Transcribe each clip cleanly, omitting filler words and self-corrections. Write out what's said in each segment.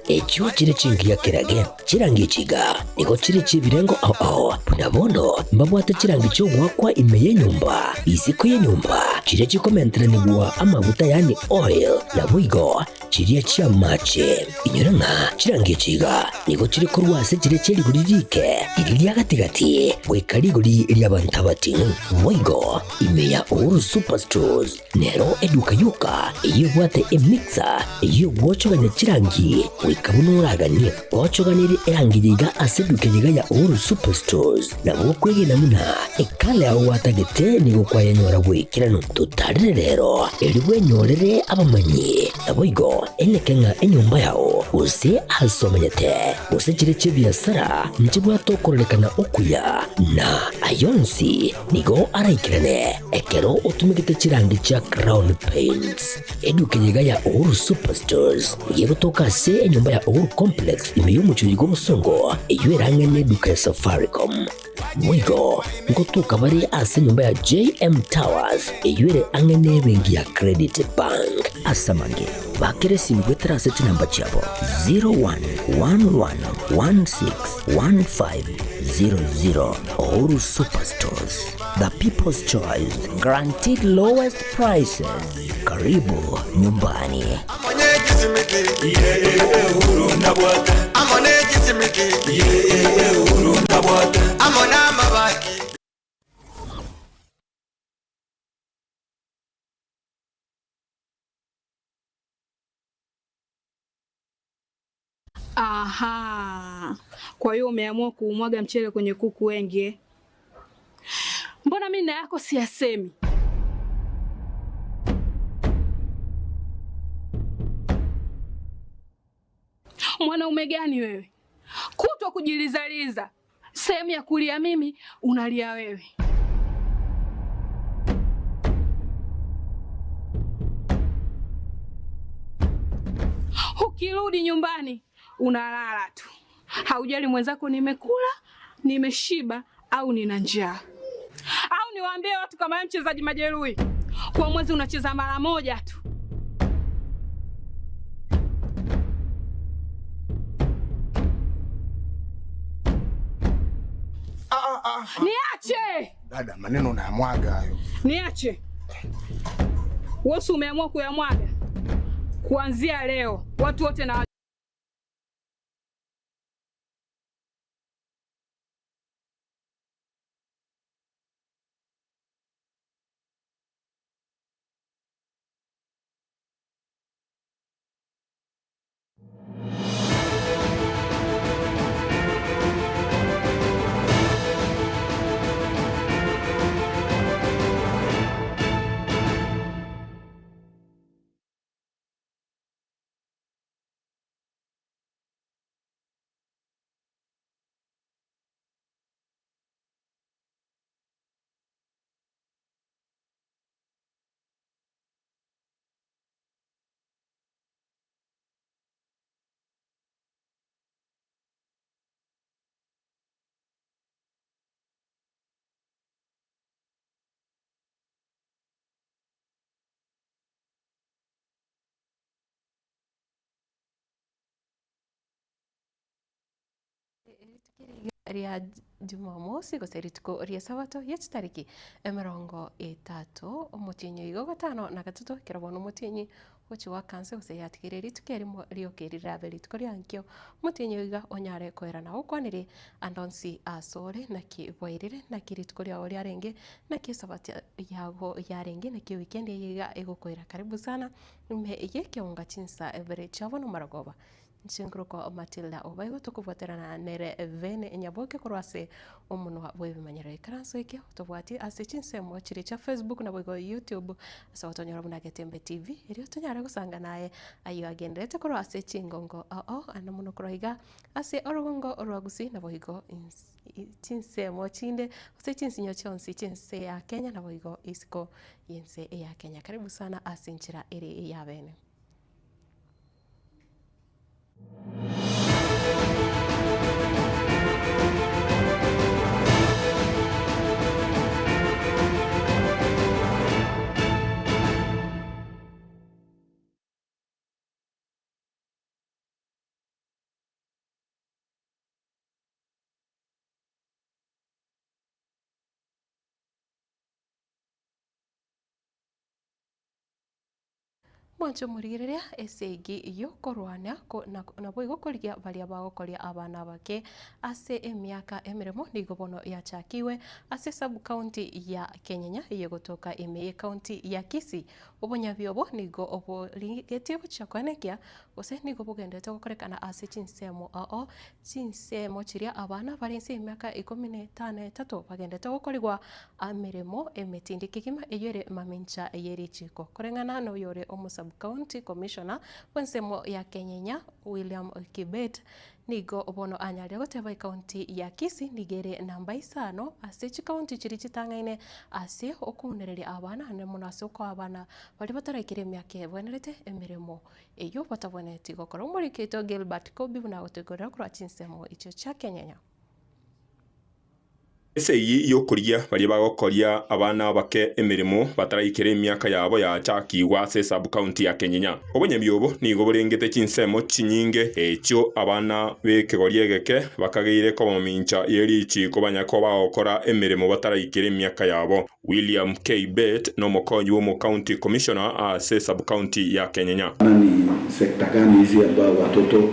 echo chire chingia kirage chirangi chiga niko chire chibirengo punabono mbabwate chirangi cyo gwakwa imeye nyumba isiko ye nyumba chire chikomentera nibwa amavuta yani oil na buigo chiriya chia mache inyoranga chirangi chiga niko chire kurwase chire chiri guririke iriya gatigati gwikari guri iriya bantabati buigo imeya Uhuru Superstores nero eduka yuka iyo bwate emixer iyo gwochoganya chirangi wikabunuraganye gwochoganire erangi yiga aseduke yiga ya Uhuru Superstores na bwokwege namuna ekale aho watagete ni gukwaya nyora gwikirano tutarire rero eriwe nyorere abamanyi naboigo enekenga enyumba yao use asomanyete use chire chibiasara nchibwa tokorelekana okuya na ayonsi nigo araikirane ekero utumikite chirangi cha Crown Paints eduke yiga ya Uhuru Superstores yego toka se enyumba ya Uhuru Complex imeyumucho yigo musongo eyoeranga neduka ya Safaricom mwigo ngotuka bari ase nyumba ya JM Towers eyoere angene bengi ya Credit Bank asamange bakere simbwetera seti namba chabo 0111161500 Uhuru Superstores, the people's choice, guaranteed lowest prices. Karibu nyumbani. Aha. Kwa hiyo umeamua kuumwaga mchele kwenye kuku wengi. Mbona mimi na yako siyasemi? Mwanaume gani wewe? Kutwa kujilizaliza. Sehemu ya kulia mimi, unalia wewe. Ukirudi nyumbani, unalala tu. Haujali mwenzako nimekula, nimeshiba au nina njaa. Au niwaambie watu kama mchezaji majeruhi. Kwa mwezi unacheza mara moja tu. Niache! Dada, maneno unayamwaga hayo. Niache. Wewe umeamua kuyamwaga. Kuanzia leo, watu wote na ria Jumamosi gusirituko ria Sabato yetu tariki 30 omutinyi igo gatano na gatatu kirabono mutinyi uchi wa kanse guseyatikiriri tukerimo riokirira beli tukoriankyo mutinyi iga onyare koera na ukwanire andonsi asore na kiboirire na kiritukoria ori arenge na kisabato yago yarenge na ki weekend iga egokoira karibu sana me yeke unga chinsa every chavono maragoba Nchingruko Matilda Obaigo tukufuatirana nere vene nyaboke kurwase omunwa bwebi manyero ikranso iki tobwati asichinse mo chiri cha Facebook na bwego YouTube asa otonyora bunagetembe TV eri otonyara gusanga naye ayo agendete kurwase chingongo anamuno kuroiga ase orogongo orwagusi na bwego chinse mo chinde ase chinsinyo chonsi chinse ya Kenya na bwego isiko yense ya Kenya karibu sana asinchira eri ya bene mwancho murigereria esegi yokorwana nabo igokoria baria bagokoria abana bake ase emiaka emiremo nigo bono yachakiwe ase sub county ya Kenyenya yegotoka ime county ya Kisii. Obonyabiobo nigo oborigetie gochakwanekia ose nigo bogendete gokorekana ase chinsemo chiria abana barense emiaka 15 bagendete gokorigwa amiremo emetindikigima eyore mamincha yerichiko korengana no yore sub county commissioner wensemo ya Kenyenya William Kibet nigo obono anyaria goteba county ya Kisii nigere namba 5 ase county chiri chitangaine ase okunereria abana ne munaso kwa abana bali batarekire emyaka ebwenerete emiremo eyo bataboneti gokora umuriketo Gilbert Kobi buna gotegora kura chinsemo icho cha Kenyenya. Eseyi yokuria bari bagokoria abana bake emirimo batarayikire emyaka yabo yachakiwa ase sub county ya Kenyenya. Obonyabiobo nigo borengete chinsemo chinyinge echo abana bekegoria egeke bakageire kobomincha yerichiko banyako bagokora emirimo batarayikire emyaka yabo. William Kibet no mokonyi wo county commissioner ase sub county ya Kenyenya. Ni sekta gani hizi ambao watoto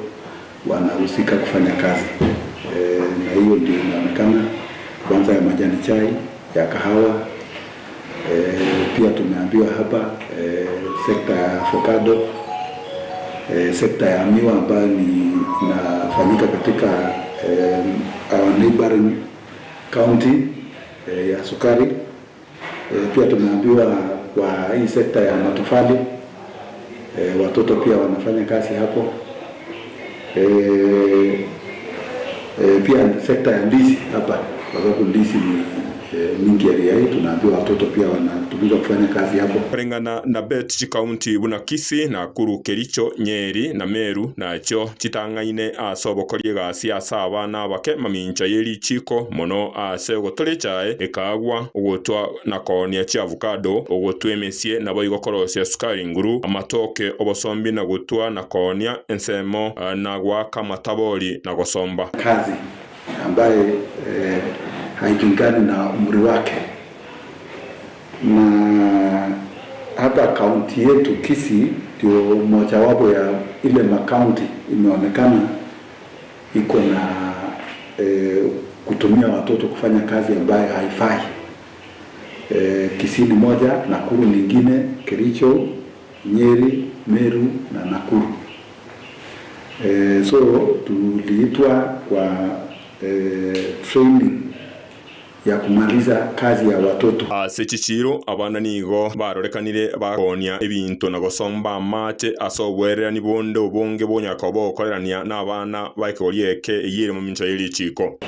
wanahusika kufanya kazi? Na hiyo ndio inaonekana kwanza ya majani chai, ya kahawa, pia tumeambiwa hapa sekta ya avocado, sekta ya miwa ambayo inafanyika katika our neighboring county ya sukari. Pia tumeambiwa kwa hii sekta ya matofali, watoto pia wanafanya kazi hapo. Pia sekta ya ndizi hapa, kwa sababu ndizi ni mingi area hii, tunaambiwa watoto pia wanatumika kufanya kazi hapo. Kulingana na Bet County buna Kisii, Nakuru, Kericho, Nyeri na Meru nacho chitangaine asobokorie gasi asa abana bake mamincha yerichiko mono ase gotorechae ekagwa ogotwa na konia chi avocado ogotwemesie nabo igokorosia sukari nguru amatoke obosombi na gotwa na konia ensemo na gwaka matabori na gosomba kazi ambaye hailingani na umri wake. Na hapa kaunti yetu Kisii ndio mojawapo ya ile makaunti imeonekana iko na kutumia watoto kufanya kazi ambayo haifai. Kisii ni moja, Nakuru nyingine, Kericho, Nyeri, Meru na Nakuru. So tuliitwa kwa training ya kumaliza kazi ya watoto. Ase chichiro abana nigo barorekanire bakonia ebintu na gosomba mate asobwerera ni bonde obonge bonyaka bokorerania na abana baikorieke eyire mu mincha yerichiko.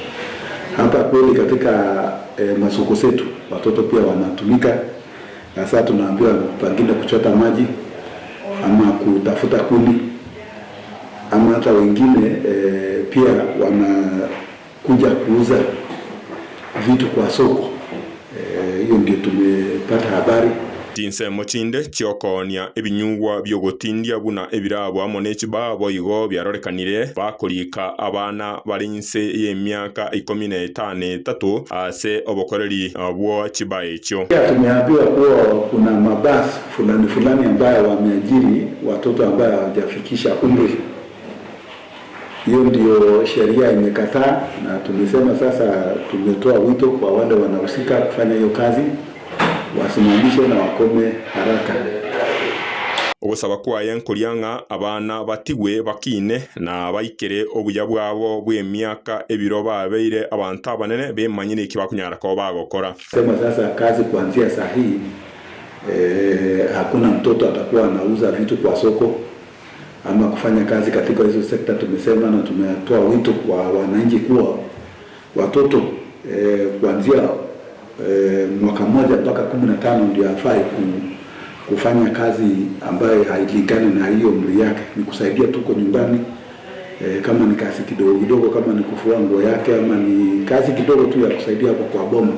Hapa kweli katika masoko zetu watoto pia wanatumika. Sasa tunaambiwa pengine kuchota maji ama kutafuta kuni, ama hata wengine pia wanakuja kuuza vitu kwa soko. Hiyo ndio tumepata habari. Tinsemo chinde chiokonia ebinyugwa byogotindia buna ebirabo amonechi babo igo byarorekanire bakorika abana barinse y'emyaka 15 ase obokoreri bwo chibaecho. Pia tumeambiwa kuwa kuna mabasi fulani ambayo wameajiri watoto ambao hawajafikisha umri. Hiyo ndio sheria imekataa, na tumesema sasa tumetoa wito kwa wale wanahusika kufanya hiyo kazi wasimamishe na wakome haraka. Ogosaba kwaye nkurianga abana batigwe bakine na baikere obuya bwabo bw'emyaka ebiro babeire abantu abanene bemanyine ikibakunyara ko bagokora. Sema sasa kazi kuanzia saa hii hakuna mtoto atakuwa anauza vitu kwa soko ama kufanya kazi katika hizo sekta. Tumesema na tumetoa wito kwa wananchi kuwa watoto kuanzia mwaka mmoja mpaka 15 ndio afai kufanya kazi ambayo hailingani na hiyo umri yake. Ni kusaidia tuko nyumbani, kama ni kazi kidogo, kama ni kufua nguo yake, ama ni kazi kidogo tu ya kusaidia hapo kwa boma.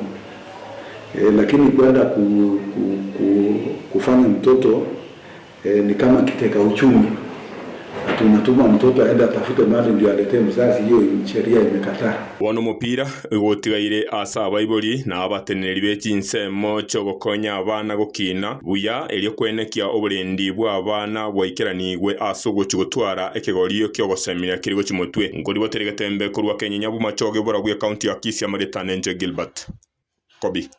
Lakini kwenda kufanya mtoto ni kama kiteka uchumi. tunatuma mtoto aende atafute mali ndio aletee mzazi, hiyo sheria imekataa. Wono mupira gotigaire asa abaibori na abateneri b'ekinsemo cyo gokonya abana gukina buya elio kwenekia oburendi bwa abana bwaikiranigwe aso gutwara ekigoriyo kyo gosemira kirigo kimutwe ngori boteregetembe kurwa Kenya nyabuma choge boragwe county ya Kisii Maritane Nje Gilbert Kobi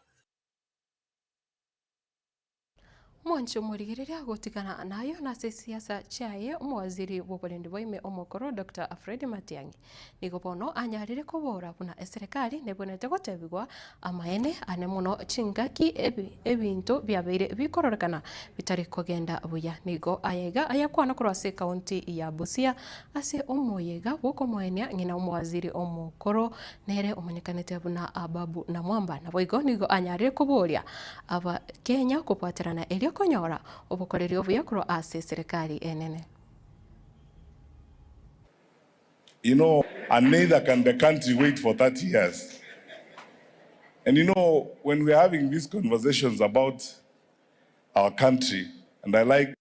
Mwancho murigereria gutigana nayo na siasa chaye umwaziri w'oburendi bwaime omukoro Dr. Fred Matiang'i nigobono anyarire kubora buna serikali nebonete gotebigwa amaene ane muno chingaki ebintu byabeire bikororekana bitari kugenda buya nigo ayega ayakwana kurase county ya Busia ase omoyega bokomwenia ngina umwaziri omukoro nere umanyikanete buna Ababu na Mwamba nabo igo nigo anyarire kuboria aba Kenya kupatirana elio konyora obukoreri obuya kuro ase serikali enene. You know, and neither can the country wait for 30 years. And you know, when we're having these conversations about our country, and I like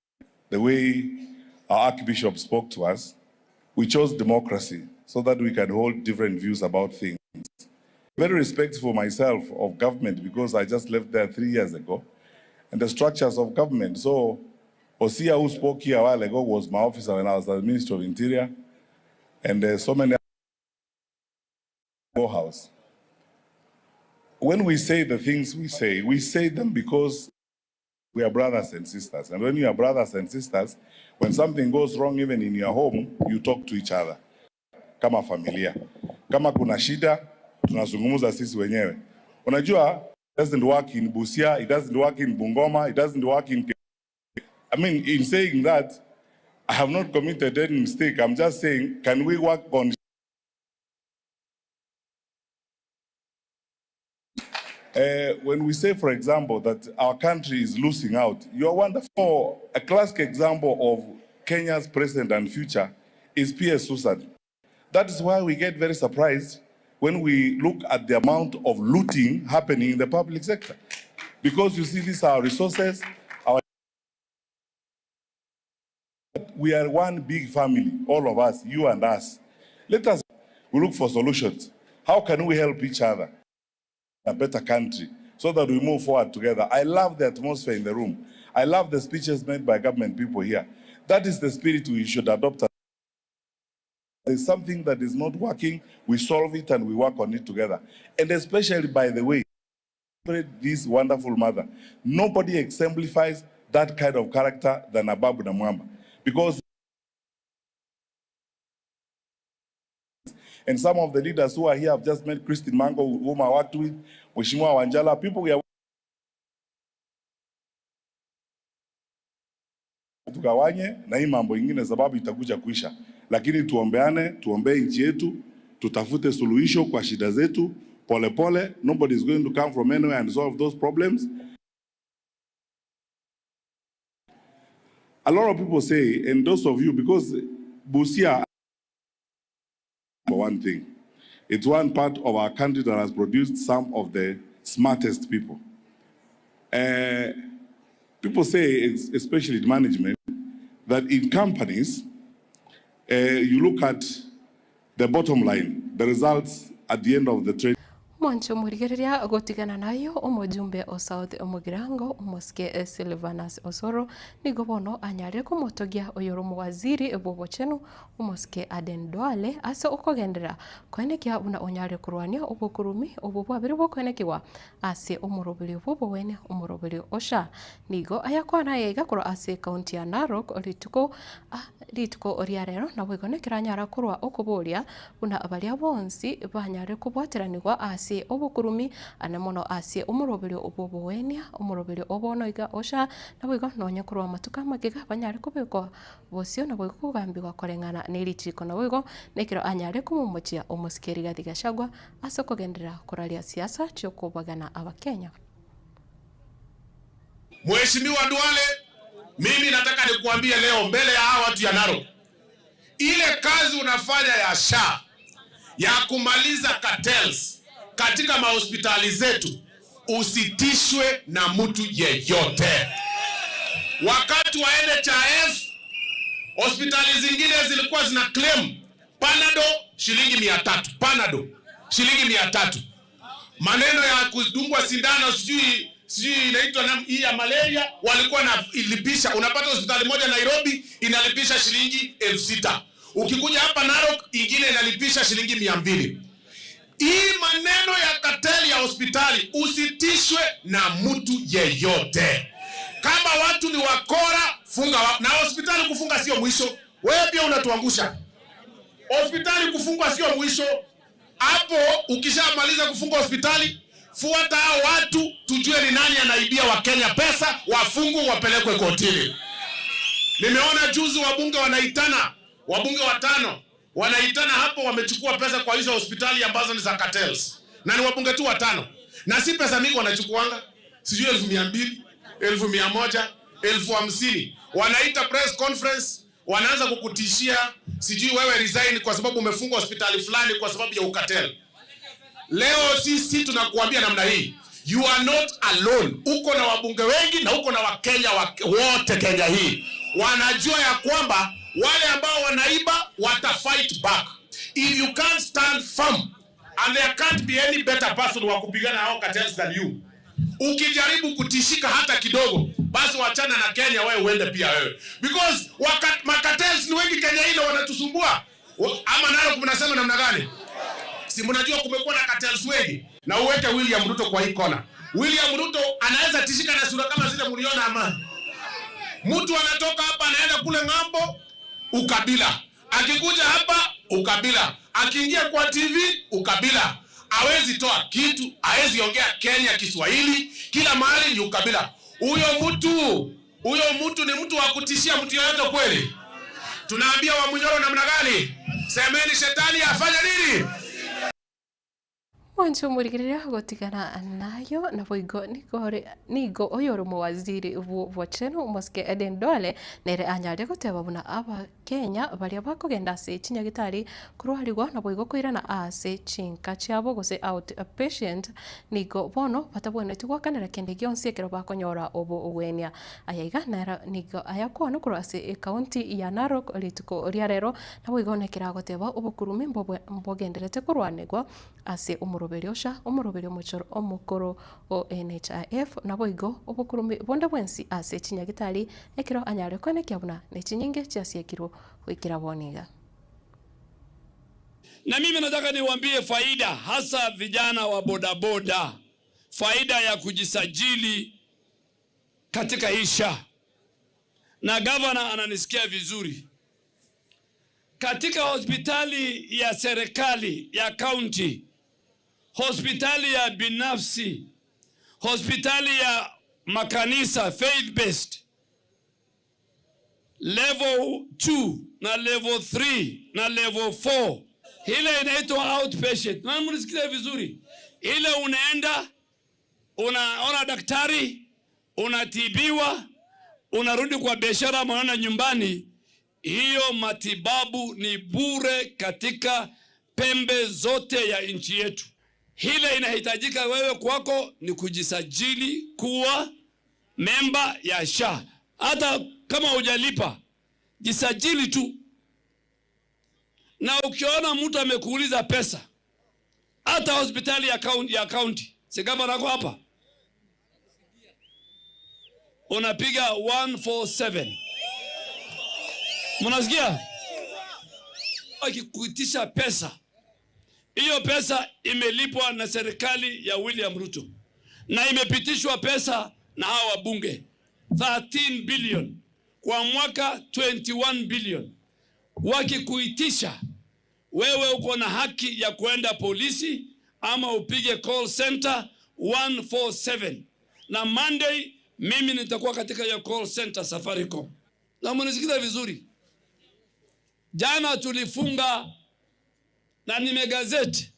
the way our Archbishop spoke to us, we chose democracy so that we can hold different views about things. Very respectful myself of government because I just left there 3 years ago. And the structures of government. So, Osia, who spoke here a while ago, was my officer when I was the Minister of Interior, and so many house. When we say the things we say them because we are brothers and sisters. And when you are brothers and sisters, when something goes wrong, even in your home, you talk to each other. Kama familia. Kama kuna shida, tunazungumuza sisi wenyewe. Unajua, it doesn't work in Busia, it doesn't work in Bungoma, it doesn't work in... I mean, in saying that, I have not committed any mistake. I'm just saying, can we work on... when we say, for example, that our country is losing out, you are wonderful. A classic example of Kenya's present and future is P.S. Susan. That is why we get very surprised when we look at the amount of looting happening in the public sector. Because you see, these are our resources. We are one big family, all of us, you and us. Let us look for solutions. How can we help each other? A better country, so that we move forward together. I love the atmosphere in the room. I love the speeches made by government people here. That is the spirit we should adopt. There's something that is not working, we solve it and we work on it together. And especially, by the way, this wonderful mother. Nobody exemplifies that kind of character than Ababu na Mwamba. Because and some of the leaders who are here have just met Christine Mango, whom I worked with, Mheshimiwa Wanjala, people we are tugawanye na hii mambo ingine sababu itakuja kuisha. Lakini tuombeane, tuombee nchi yetu, tutafute suluhisho kwa shida zetu, pole pole. Nobody is going to come from anywhere and solve those problems. A lot of people say, and those of you, because Busia, for one thing, it's one part of our country that has produced some of the smartest people. People say, especially in management, that in companies, you look at the bottom line, the results at the end of the trade. Mwancho murigereria gotigana nayo omujumbe o South Omugirango Moske Silvanus Osoro nigobono anyare kumotogia oyoro waziri ebobochenu Moske Aden Duale ase okogendera kwenekia una onyare kurwania obukurumi obubwabiri bokwenekiwa ase omurobili obubwene omurobili osha nigo ayakwana yega kuro ase county ya Narok lituko oriarero na bwegonekira nyara kurwa okoboria una abalia bonsi banyare kubwatiranirwa ase obukurumi anemono ase omurobili obubwenia omurobili obonoiga osha na bwigo nonye kurwa matuka magiga banyare kubikwa bosio na bwigo kugambirwa korengana n'erichiko na bwigo nekiro anyare kumumuchia omusikeri gathigashagwa ase kugendera kuralia siasa cyo kubagana abakenya. Mheshimiwa Duale, mimi nataka nikuambie leo mbele ya hawa watu ya Narok, ile kazi unafanya ya SHA ya kumaliza cartels katika mahospitali zetu usitishwe na mtu yeyote. Wakati wa NHIF Hospitali zingine zilikuwa zina claim Panado shilingi 300, Panado shilingi 300. Maneno ya kudungwa sindano sijui inaitwa hii ya malaria walikuwa na ilipisha. Unapata hospitali moja Nairobi inalipisha shilingi 6,000. Ukikuja hapa Narok ingine inalipisha shilingi 200. Hii maneno ya kateli ya hospitali usitishwe na mtu yeyote. Kama watu ni wakora, funga na hospitali kufunga sio mwisho. Wewe pia unatuangusha. Hospitali kufungwa sio mwisho. Hapo ukishamaliza kufunga hospitali, fuata hao watu tujue ni nani anaibia Wakenya pesa, wafungwe wapelekwe kotini. Nimeona juzi wabunge wanaitana, wabunge 5 wanaitana hapo, wamechukua pesa kwa hizo hospitali ambazo ni za cartels. Na ni wabunge tu 5. Na si pesa mingi wanachukuanga. Sijui 200,000, 100,000, 50,000. Wanaita press conference, wanaanza kukutishia sijui wewe resign kwa sababu umefunga hospitali fulani kwa sababu ya ukatel. Leo sisi tunakuambia namna hii, you are not alone. Uko na wabunge wengi na uko na Wakenya wote Kenya hii. Wanajua ya kwamba wale ambao wanaiba watafight back. If you can't stand firm and there can't be any better person wa kupigana hao cartels than you. Ukijaribu kutishika hata kidogo, basi wachana na Kenya wewe uende pia wewe. Because cartels ni wengi Kenya hilo wanatusumbua. Ama nalo mnasema namna gani? Si mnajua kumekuwa na cartels wengi. Na uweke William Ruto kwa hii kona. William Ruto anaweza tishika na sura kama zile mliona ama. Mtu anatoka hapa anaenda kule ng'ambo, ukabila. Akikuja hapa, ukabila. Akiingia kwa TV, ukabila. Hawezi toa kitu, hawezi ongea Kenya Kiswahili, kila mahali ni ukabila. Huyo mtu ni mtu wa kutishia mtu yoyote kweli? Tunaambia Wamunyoro namna gani? Semeni shetani afanye nini? Wancho murigirira gutigana nayo na boigo nigo oyoro muwaziri wocheno moske Eden Dole nere anyare guteba buna aba Kenya baria bakugenda ase chinyagitari kurwarigwa na boigo kwirana ase chinka chiabo gose outpatient nigo bono batabwene tigwakanira kende gionse kero bakonyora obo ugwenia ayaiga nara nigo ayakwano kuro ase county ya Narok lituko riarero na boigo nekira guteba obukurumi mbogenderete kurwanigwa ase umuroberi osha umuroberi omuchoro omukoro o NHIF na boigo obukurumi bonda bwensi ase chinyagitari ekiro anyare kone kiabuna ne chinyinge chiasiekiro wikira boniga. Na mimi nataka niwaambie faida hasa vijana wa bodaboda, faida ya kujisajili katika isha. Na gavana ananisikia vizuri. Katika hospitali ya serikali ya county, hospitali ya binafsi, hospitali ya makanisa faith based, level 2 na level 3 na level 4, ile inaitwa outpatient. Na mnisikie vizuri, ile unaenda unaona daktari, unatibiwa, unarudi kwa biashara, unaona nyumbani. Hiyo matibabu ni bure katika pembe zote ya nchi yetu. Hile inahitajika wewe kwako ni kujisajili kuwa memba ya SHA. Hata kama hujalipa, jisajili tu. Na ukiona mtu amekuuliza pesa, hata hospitali ya county, si gavana nako hapa, unapiga 147. Mnasikia? Akikuitisha pesa, hiyo pesa imelipwa na serikali ya William Ruto na imepitishwa pesa na hawa wabunge 13 billion kwa mwaka 21 billion. Wakikuitisha, wewe uko na haki ya kuenda polisi ama upige call center 147. Na Monday mimi nitakuwa katika hiyo call center Safaricom. Na mnisikiza vizuri, jana tulifunga na nimegazeti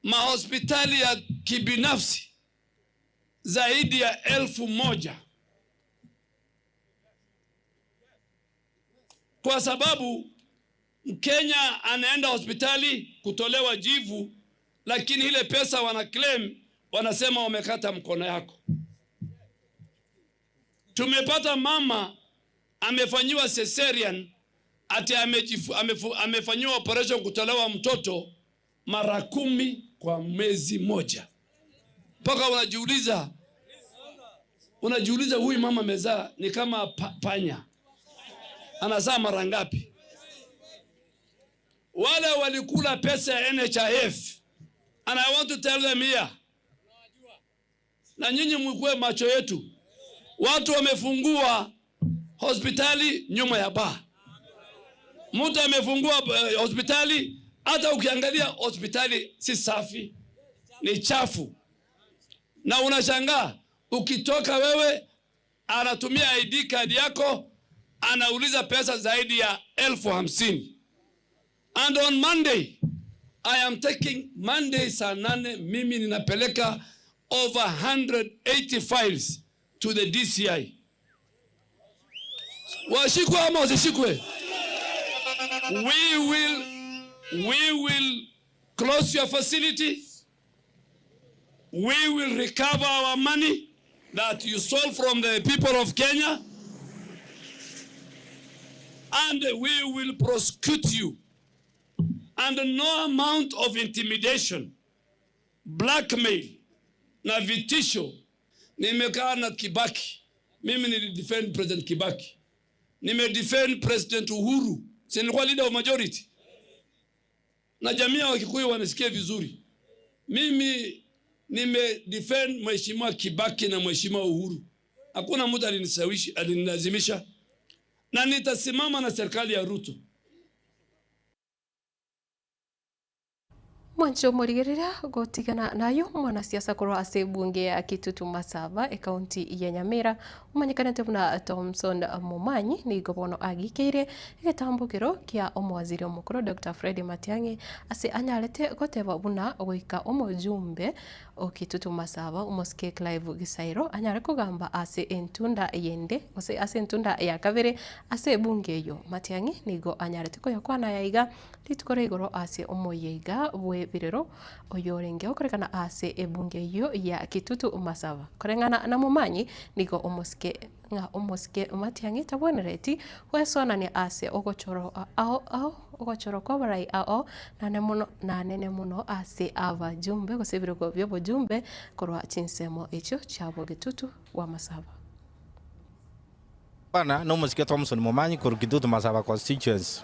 mahospitali ya kibinafsi zaidi ya 1,000, kwa sababu Mkenya anaenda hospitali kutolewa jivu, lakini ile pesa wana claim, wanasema wamekata mkono yako. Tumepata mama amefanyiwa cesarean, ati amefanyiwa operation kutolewa mtoto mara 10 kwa mwezi moja. Mpaka unajiuliza huyu mama amezaa ni kama panya. Anazaa mara ngapi? Wale walikula pesa ya NHIF. And I want to tell them here. Na nyinyi mkue macho yetu. Watu wamefungua hospitali nyuma ya baa. Mtu amefungua hospitali, hata ukiangalia hospitali si safi, ni chafu. Na unashangaa, ukitoka wewe, anatumia ID card yako, anauliza pesa zaidi ya 50,000. And on Monday, I am taking Monday saa 8, mimi ninapeleka over 180 files to the DCI. Washikwe ama wasishikwe? We will close your facilities. We will recover our money that you stole from the people of Kenya. And we will prosecute you. And no amount of intimidation, blackmail, na vitisho. Nimekaa na Kibaki. Mimi defend President Kibaki. Defend President Uhuru. Si nilikuwa leader of majority. Na jamii wa Kikuyu wanasikia vizuri. Mimi defend Mheshimiwa Kibaki na Mheshimiwa Uhuru. Hakuna mtu alinilazimisha. Na nitasimama na serikali ya Ruto. Mwancho murigirira gutigana nayo mwanasiasa kurwa ase bunge ya Kitutu Masaba kaunti ya Nyamira umanyikanite buna Thomson Momanyi ni gobono agikeire igitambukiro kia omwaziri omukuru Dr. Fred Matiang'i ase anyarete goteba buna goika omujumbe o Kitutu Masaba umuske Clive Gisairo anyare kugamba ase entunda yende ase entunda ya kabere ase bunge yo Matiang'i nigo anyarete koyakwana yaiga litukore igoro ase omoyeiga bwe birero oyorenge okorekana ase ebunge yo ya Kitutu Masaba korengana na Momanyi nigo omuske Matiang'i tabwenereti wesona ni ase ogochoro ogochoro kobarai na nene muno ase abajumbe gosebirego byobujumbe korwa chinsemo echo chabo Kitutu wa Masaba. Bana no muske Thomson Momanyi koru Kitutu Masaba constituency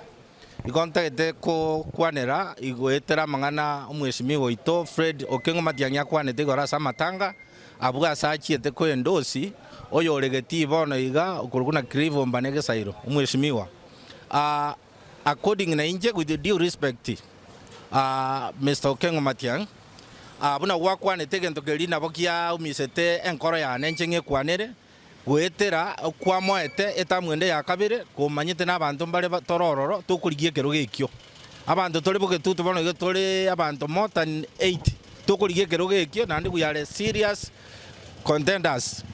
ikontegete ko kwanera igwetera mang'ana omweshimiwa ito Fred Okengo Matiang'i akwanete igora asa amatanga abuga asachiete ko endosi oyo oregeti bono iga okuruguna Clive Mbanege Sairo omweshimiwa according na inje with the due respect Mr. Okengo Matiang'i buna wakwanete gento kelina bokia umisete enkoro ya nenchenge kwanere gwetera kwa moete etamwende ya kabire kumanyite n'abantu mbare torororo tukurigie kero gekyo abantu toli boke tutu bono getole abantu more than 8 tukurigie kero gekyo nandi we are serious contenders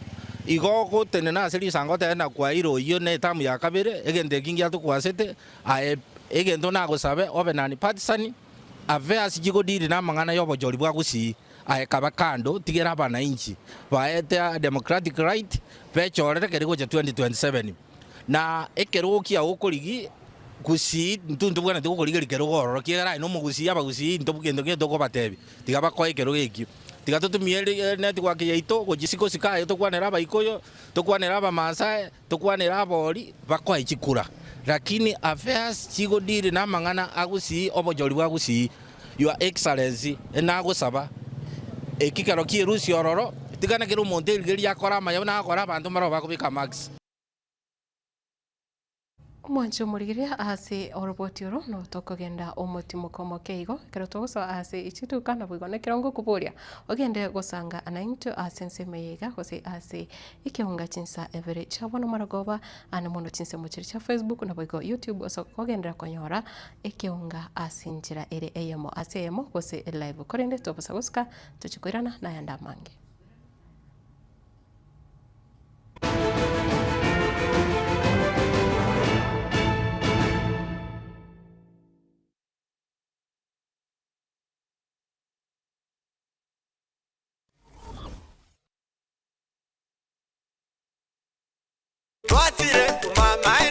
igogo tenena seri sangote na kwa iro iyo ne tamu ya kabire egende kingia tukwasete egendo na gosabe obenani partisan affairs jigodiri na mangana yobo joli bwa gusi kaba kando tigera bana inchi baete democratic right pechorere kerigo cha 2027 na ekero kia okorigi gusi ntuntu bwana tukorigi kero goro kigera no mugusi abagusi ntobugendo ngendo ko batebi tigaba ko ekero geki tigatoto miele network yaito gojisiko sikayo tokwanera baikoyo tokwanera bamasai tokwanera abori bakwa ichikura lakini affairs chigodiri na mangana agusi obojoli bwa gusi your excellency enagusaba ekikaro kirusi ororo tigana kero monte geri yakora mayo na akora abantu maro bakubika max Mwancho murigiria ase orobotioro no tokogenda omotimo komo keigo kero toso ase ichituka na bwigone kirongo kuburia ogende gosanga anainto asense meyega gose ase ikiunga chinsa every chabono maragoba ana mono chinse mochiri cha Facebook na bwigo YouTube so kogenda konyora ikiunga asinjira ere eyemo asemo gose live korende toposa guska tuchikwirana na yanda mange. Twatire mama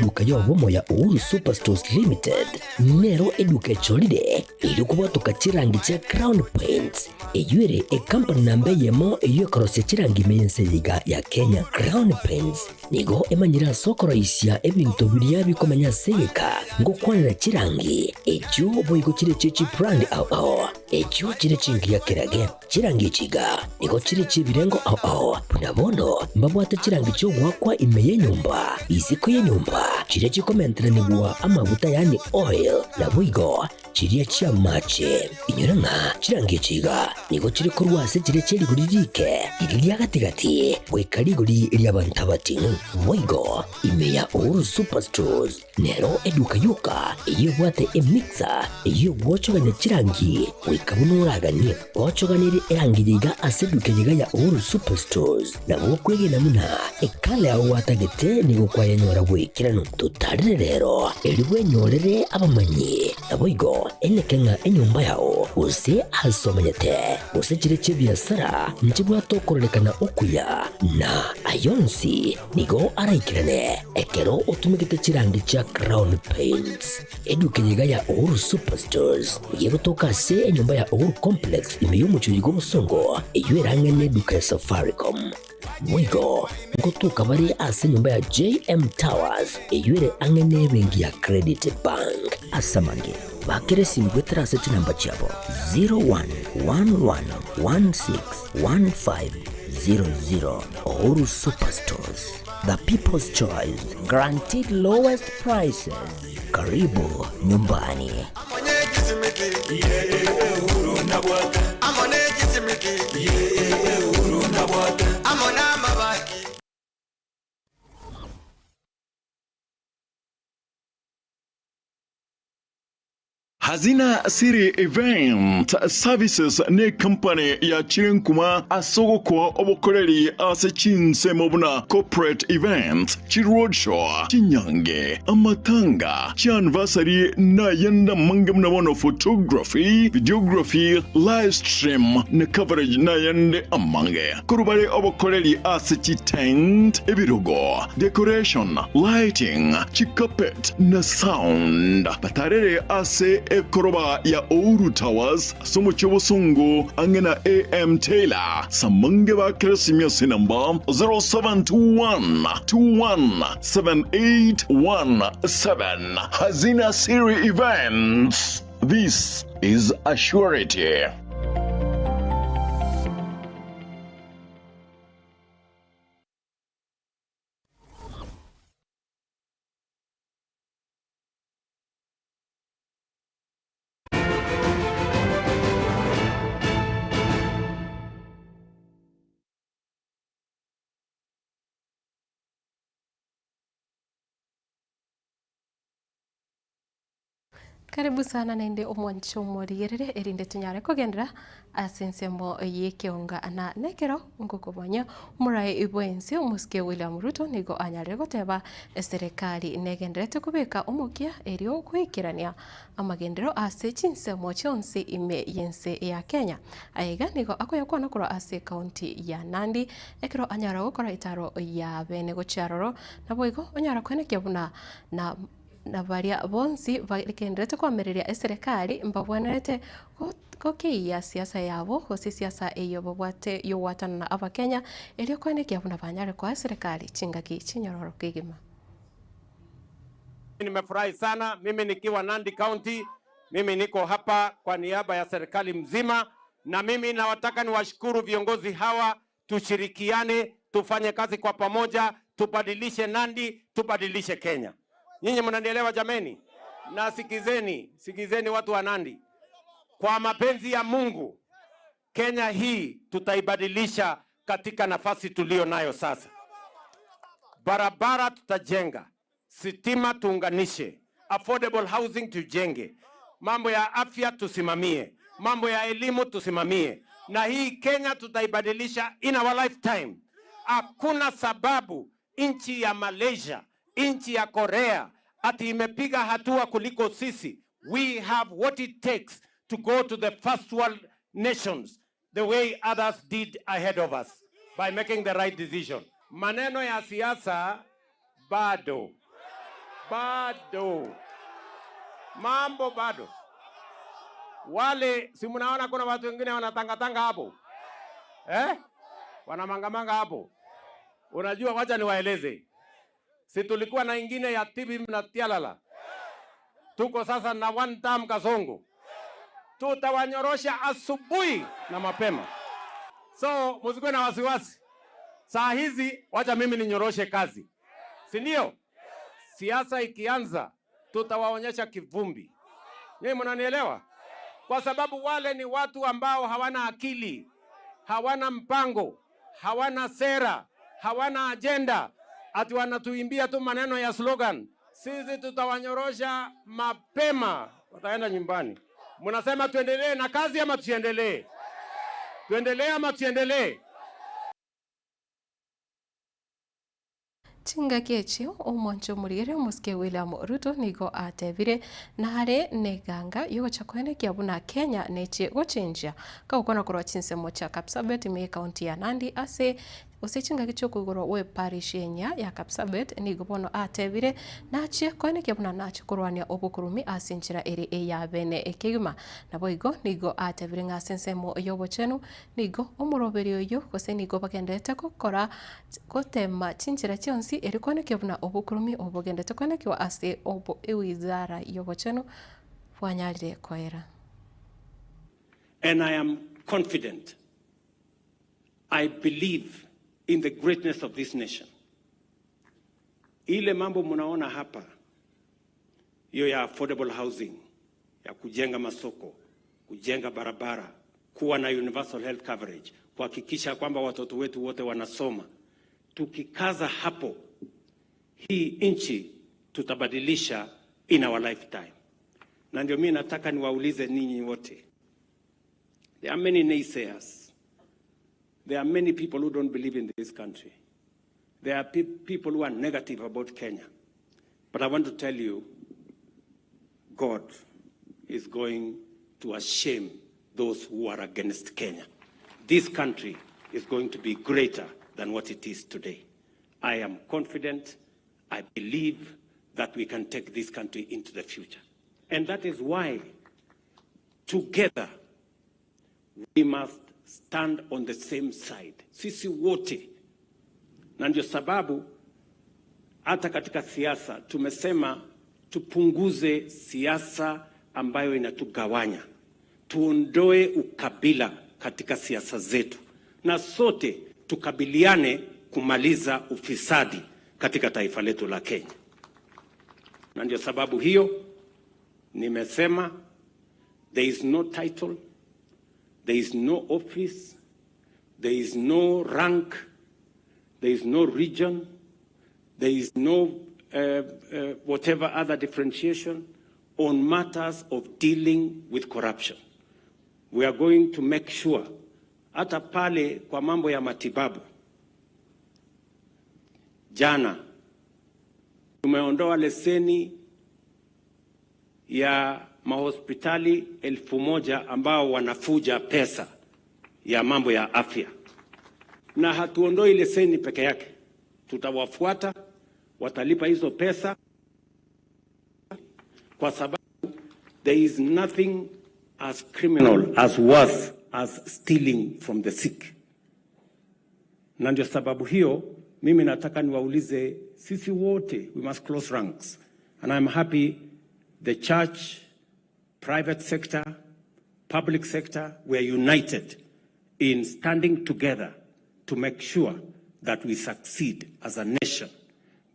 eduka yobomo ya Uhuru Superstores Limited nero eduka echolide ili kubatuka chirangi cha Crown Paints eyuere company nambe yemo eyo korose chirangi meyense yiga ya Kenya. Crown Paints nigo emanyira sokoro isya ebintu biriya bikomanya segeka ngo kwanira chirangi ekyo boyiko chire chichi brand ao ekyo chire chingi ya kirage chirangi chiga nigo chire chibirengo ao punabono mbabwate chirangi cyo gwakwa imeye nyumba iziko ye nyumba chire chikomentera nibwa amavuta yani oil na bwigo chiriya chia mache inyuranga chirangi chiga nigo chire kurwase chire cheri guririke iriya gatigati bwekariguri iriya bantabatinu bwigo imeya Uhuru Superstores nero eduka yuka iyo bwate emixer iyo bwochoganya chirangi wikabunuragani bwochoganire erangi yiga aseduke yiga ya Uhuru Superstores na bwokwege namuna ekale aho watagete nigo kwayanyora bwikirano tutarire rero elibwe nyorere abamanyi na bwigo enekenga enyumba yao use asomanyete use chire chibiasara nchibwa tokorelekana okuya na ayonsi nigo araikirane ekero utumikite chirangi cha Crown Paints eduke yiga ya Uhuru Superstores yego toka se enyumba ya Uhuru Complex imeyumucho yigo musongo eyuerange neduka ya Safaricom mwigo ngotuka bari ase nyumba ya JM Towers eyuere angene bengi ya Credit Bank asamange bakere simgwetera seti namba chabo 0111161500. Uhuru Superstores, the people's choice, guaranteed lowest prices. Karibu nyumbani. Hazina Siri Event Services ne company ya Chirenkuma asogoko obokoreri asechinse mobuna corporate event chiroadshow chinyange amatanga chianniversary na yenda mangamna wono photography videography live stream ne coverage na yende amange kurubare obokoreri asechi tent ebirogo decoration lighting chikapet na sound batarere ase ekoroba ya Uhuru Towers somo chobosungu angena AM Taylor samange ba kresimia sinamba 0721217817. Hazina Siri Events, this is a surety. Karibu sana nende omwancho moriyerere erinde tunyare kugendera asensemo yekeonga na nekero ngokobanya murai ibwensi umuske William Ruto nigo anyare goteba serikali negenderete kubeka umukia erio kwikirania amagendero ase chinsemo chonse ime yense ya Kenya aiga nigo akoya kwana kura ase county ya Nandi ekero anyara gukora itaro ya bene gochiaroro naboigo onyara kwenekia buna na varia bonsi vakenderete kwamereria serikali mbabwanerete kokia siasa yabo hose siasa eyo babwate yo watana na aba Kenya elio kwenekia buna banyare kwa serikali chingaki chinyororo kigima. Nimefurahi sana mimi nikiwa Nandi County, mimi niko hapa kwa niaba ya serikali mzima, na mimi nawataka niwashukuru viongozi hawa, tushirikiane, tufanye kazi kwa pamoja, tubadilishe Nandi, tubadilishe Kenya. Nyinyi mnanielewa jameni? Na sikizeni watu wa Nandi. Kwa mapenzi ya Mungu, Kenya hii tutaibadilisha katika nafasi tulio nayo sasa. Barabara tutajenga, sitima tuunganishe, affordable housing tujenge, mambo ya afya tusimamie, mambo ya elimu tusimamie, na hii Kenya tutaibadilisha in our lifetime. Hakuna sababu nchi ya Malaysia, nchi ya Korea ati imepiga hatua kuliko sisi. We have what it takes to go to the first world nations the way others did ahead of us by making the right decision. Maneno ya siasa bado Bado mambo bado. Wale si mnaona kuna watu wengine wanatangatanga hapo wanamangamanga hapo. Unajua, wacha niwaeleze, si tulikuwa na ingine ya Tibim na Tialala, tuko sasa na one term Kasongo. Tutawanyorosha asubuhi na mapema, so msikuwe na wasiwasi. Saa hizi wacha mimi ninyoroshe kazi, si ndio? Siasa ikianza tutawaonyesha kivumbi. Nyinyi mnanielewa? Kwa sababu wale ni watu ambao hawana akili, hawana mpango, hawana sera, hawana agenda, ati wanatuimbia tu maneno ya slogan. Sisi tutawanyorosha mapema, wataenda nyumbani. Mnasema tuendelee na kazi ama tusiendelee? Tuendelee ama tusiendelee? Chingaki echio omwancho murire omusike William Ruto nigo atebire nare neganga yogocha kwenekia buna Kenya neche gochenjia kaukona korwa chinsemo cha Kapsabet me county ya Nandi ase osechingaki chokugoro we parish ya Kapsabet nigo bono atebire nache kwenekia buna nache korwania obukurumi asinchira ere eya bene ekegima nabo igo nigo atebire ngasensemo yobochenu nigo omuroberi oyo gose nigo bagendete kokora gotema chinchira chionsi eri kwenekia buna obukurumi obugendete kwenekiwa ase obo ewizara yobochenu bwanyarire koera. And I am confident, I believe in the greatness of this nation. Ile mambo mnaona hapa, hiyo ya affordable housing, ya kujenga masoko, kujenga barabara, kuwa na universal health coverage, kuhakikisha kwamba watoto wetu wote wanasoma. Tukikaza hapo, hii nchi tutabadilisha in our lifetime. Na ndio mimi nataka niwaulize ninyi wote. There are many naysayers. There are many people who don't believe in this country. There are people who are negative about Kenya. But I want to tell you, God is going to shame those who are against Kenya. This country is going to be greater than what it is today. I am confident. I believe that we can take this country into the future. And that is why, together, we must stand on the same side. Sisi wote. Na ndio sababu hata katika siasa tumesema tupunguze siasa ambayo inatugawanya. Tuondoe ukabila katika siasa zetu. Na sote tukabiliane kumaliza ufisadi katika taifa letu la Kenya. Na ndio sababu hiyo nimesema there is no title, there is no office, there is no rank, there is no region, there is no whatever other differentiation on matters of dealing with corruption. We are going to make sure hata pale kwa mambo ya matibabu. Jana tumeondoa leseni ya mahospitali 1000 ambao wanafuja pesa ya mambo ya afya. Na hatuondoi leseni peke yake. Tutawafuata, watalipa hizo pesa kwa sababu there is nothing as criminal as worse as stealing from the sick. Na ndio sababu hiyo mimi nataka niwaulize sisi wote, we must close ranks. And I'm happy the church, private sector, public sector, we are united in standing together to make sure that we succeed as a nation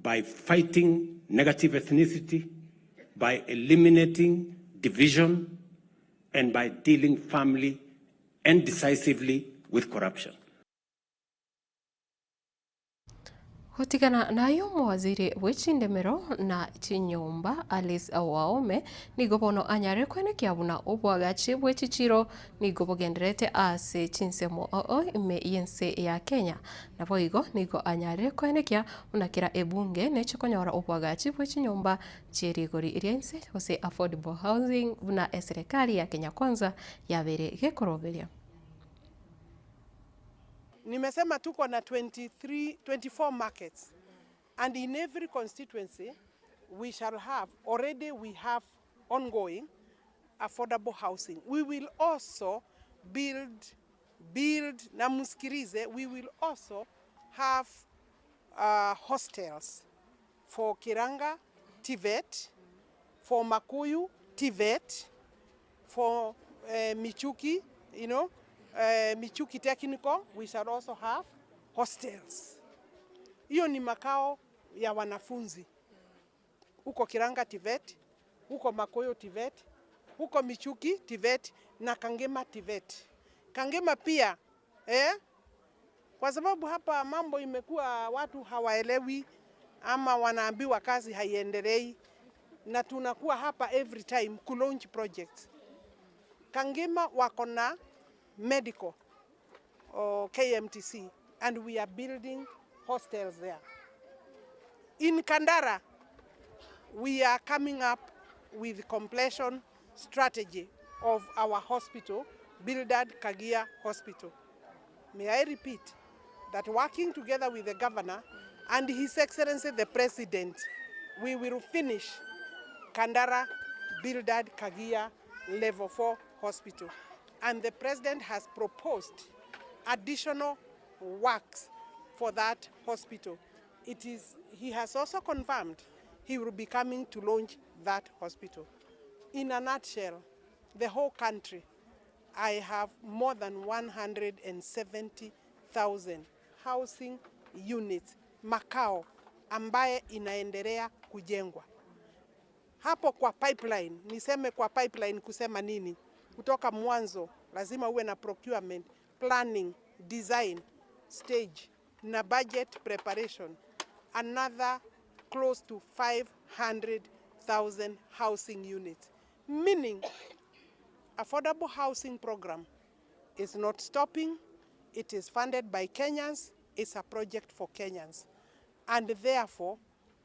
by fighting negative ethnicity, by eliminating division, and by dealing firmly and decisively with corruption. Hotigana nayo mwaziri wechindemero na chinyumba Alice Waome nigobono anyare kwene kiabuna obwagachi bwechichiro nigobogenderete ase chinsemo ime yense ya Kenya nabo igo nigo anyare kwene kia unakira ebunge nechikonyora obwagachi bwechinyumba chirigori iriense ose affordable housing buna serikali ya Kenya Kwanza yabere gekoroberia. Nimesema tuko na 24 markets and in every constituency we shall have, already we have ongoing affordable housing. We will also build na musikilize, we will also have hostels for Kiranga, TVET, for Makuyu, TVET, for Michuki, Michuki Technical, we shall also have hostels. Hiyo ni makao ya wanafunzi. Huko Kiranga TVET, huko Makuyu TVET, huko Michuki TVET na Kangema TVET. Kangema pia, kwa sababu hapa mambo imekuwa watu hawaelewi ama wanaambiwa kazi haiendelei, na tunakuwa hapa every time ku launch projects. Kangema wako na medical KMTC, and we are building hostels there. In Kandara, we are coming up with completion strategy of our hospital, Bildad Kagia Hospital. May I repeat that working together with the governor and His Excellency the President, we will finish Kandara Bildad Kagia Level 4 Hospital. And the President has proposed additional works for that hospital. He has also confirmed he will be coming to launch that hospital. In a nutshell, the whole country, I have more than 170,000 housing units, makao ambaye inaendelea kujengwa. Hapo kwa pipeline, niseme kwa pipeline kusema nini? Kutoka mwanzo, lazima uwe na procurement, planning, design, stage, na budget preparation. Another close to 500,000 housing units. Meaning, affordable housing program is not stopping. It is funded by Kenyans. It's a project for Kenyans. And therefore,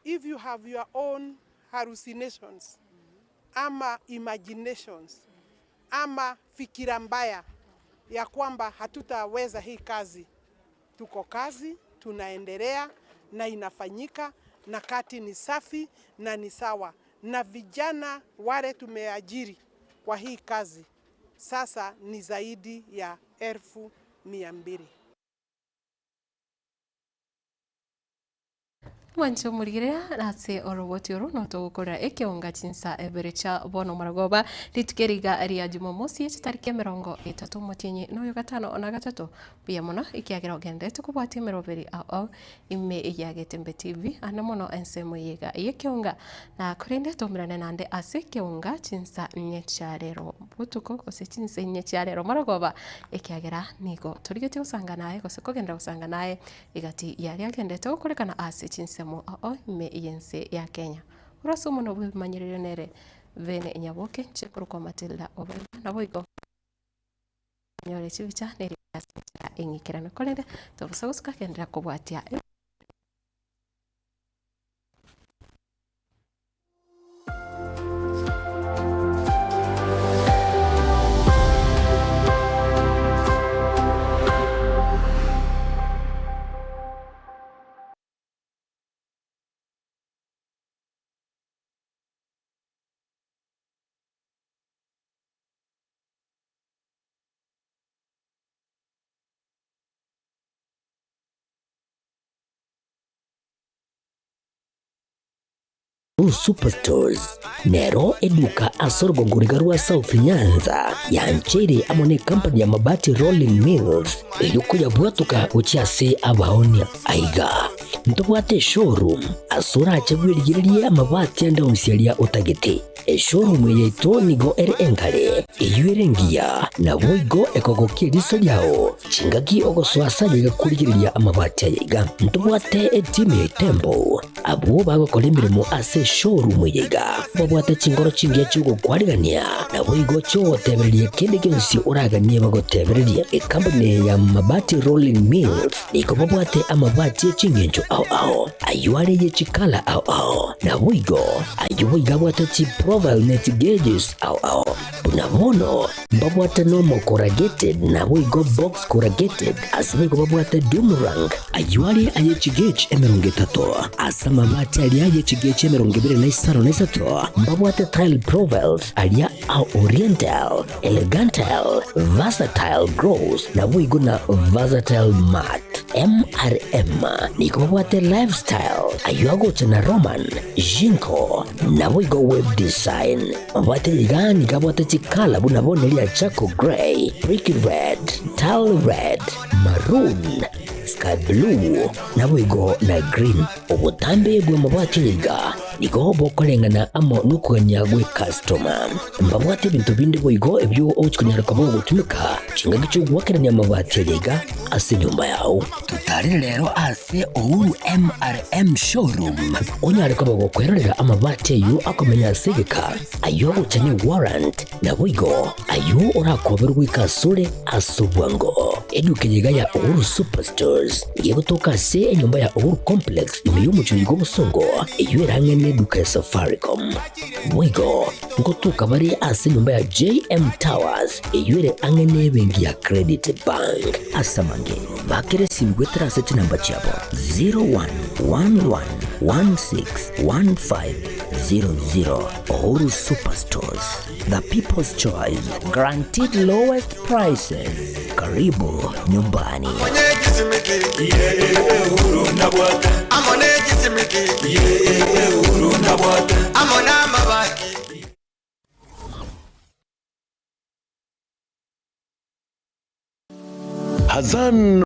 if you have your own hallucinations, ama imaginations, ama fikira mbaya ya kwamba hatutaweza hii kazi, tuko kazi, tunaendelea na inafanyika, na kati ni safi na ni sawa, na vijana wale tumeajiri kwa hii kazi sasa ni zaidi ya 200,000. Wancho murigira natse oroboti oro no tugukora ekiunga chinsa eberecha bono maragoba litukeriga aria Jumamosi tariki 30 mutinyi no gatano na gatatu pia muno ikiagira gendete kubwati meroberi au ime iyagetembe TV ana muno ensemo yiga ekiunga na kurende tomrane nande ase kiunga chinsa nyecharero butuko kose chinsa nyecharero maragoba ikiagira nigo turigete usanga naye kose kogenda usanga naye igati yari agendete gukorekana ase chinsa me yense ya Kenya. Uraso muno bumanyirire nere vene nyaboke chekuru kwa Matilda Obel na boigo. Nyore chivicha nere asira ingikira na kolende to busaguska kendra kubwatia. Superstores nero eduka asorgo nguriga rwa South Nyanza yanchere amone company ya mabati Rolling Mills eyuko yabwatuka uchiase abaonia aiga ntobwate showroom asura achabwirigiriye amabati anda usialia utagete showroom yeto nigo enkale eyuerengia na boigo ekogokiriso lyao chingaki ogoswasa bigakurigiriya amabati aiga ntobwate team Tembo abo bagokora imirimo ase showroom yiga babwate chingoro chingiye chugo kwarigania na boigo cyo tebererie kende gensi uraganie bagotebererie company ya mabati Rolling Mills iko babwate amabati chingenjo au ayuare ye chikala au na wigo ayuiga watachi profile net gauges au bunabono mbabwata normal corrugated na wigo box corrugated asibigo babwata Dumarang ayuare aye chigage emeronge tato asama bati alia ye chigage emeronge bire na isaro na isato mbabwata tile profiles alia au oriental elegantal versatile gross na wigo na versatile mat MRM ni kubwate lifestyle ayuago chana Roman Jinko na wigo web design mbate ligani kabwate chikala bunabone lia Chaco Grey, Brick Red, Tile Red, Maroon, Sky Blue na wigo na green ubutambe gwe mabwate liga niko bokolengana amo nukuganyagwe customer mbabwate bintu bindi wigo ebyo ochikunyaraka bo gutumika chinga gicho gwakeranya mabwate liga ase nyumba yao tutari rero ase Uhuru MRM showroom onyareka bo kwerera amabwate yu akomenya segeka ayo guchanye warrant na wigo ayo urakoberwa ikasure asubwango edukenyega ya Uhuru Superstores yegutoka se enyumba ya Uhuru Complex imiyumucho yigo busongo iyo irangene duka ya Safaricom wigo ngotoka bari ase nyumba ya JM Towers iyo ire angene bengi ya Credit Bank asamange bakere simgwetera seti namba chabo 0111161500 Uhuru Superstores, the people's choice, guaranteed lowest prices. Karibu nyumbani. Hazan